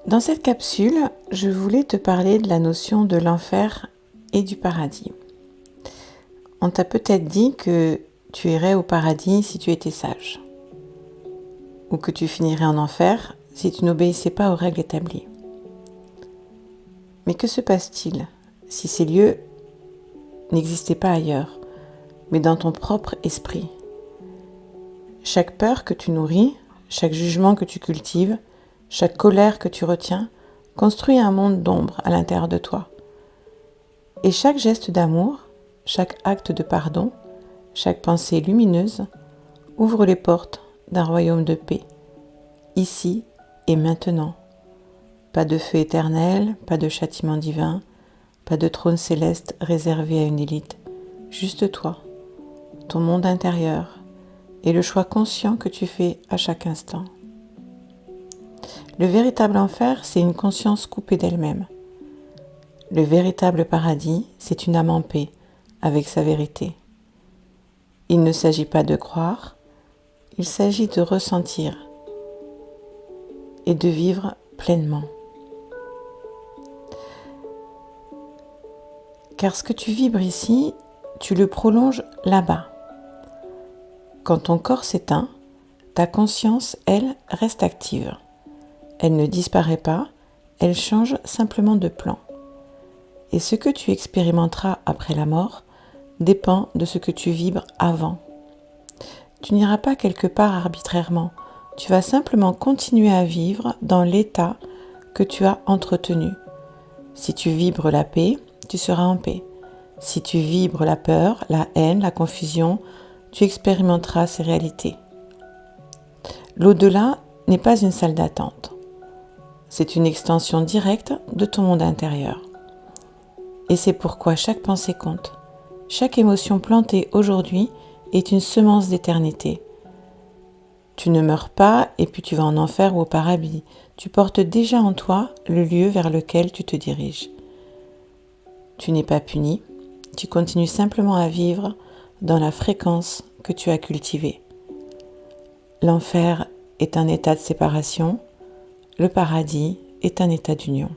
Dans cette capsule, je voulais te parler de la notion de l'enfer et du paradis. On t'a peut-être dit que tu irais au paradis si tu étais sage, ou que tu finirais en enfer si tu n'obéissais pas aux règles établies. Mais que se passe-t-il si ces lieux n'existaient pas ailleurs, mais dans ton propre esprit? Chaque peur que tu nourris, chaque jugement que tu cultives, chaque colère que tu retiens, construit un monde d'ombre à l'intérieur de toi. Et chaque geste d'amour, chaque acte de pardon, chaque pensée lumineuse ouvre les portes d'un royaume de paix, ici et maintenant. Pas de feu éternel, pas de châtiment divin, pas de trône céleste réservé à une élite. Juste toi, ton monde intérieur et le choix conscient que tu fais à chaque instant. Le véritable enfer, c'est une conscience coupée d'elle-même. Le véritable paradis, c'est une âme en paix avec sa vérité. Il ne s'agit pas de croire, il s'agit de ressentir et de vivre pleinement. Car ce que tu vibres ici, tu le prolonges là-bas. Quand ton corps s'éteint, ta conscience, elle, reste active. Elle ne disparaît pas, elle change simplement de plan. Et ce que tu expérimenteras après la mort dépend de ce que tu vibres avant. Tu n'iras pas quelque part arbitrairement, tu vas simplement continuer à vivre dans l'état que tu as entretenu. Si tu vibres la paix, tu seras en paix. Si tu vibres la peur, la haine, la confusion, tu expérimenteras ces réalités. L'au-delà n'est pas une salle d'attente. C'est une extension directe de ton monde intérieur. Et c'est pourquoi chaque pensée compte. Chaque émotion plantée aujourd'hui est une semence d'éternité. Tu ne meurs pas et puis tu vas en enfer ou au paradis. Tu portes déjà en toi le lieu vers lequel tu te diriges. Tu n'es pas puni, tu continues simplement à vivre dans la fréquence que tu as cultivée. L'enfer est un état de séparation, le paradis est un état d'union.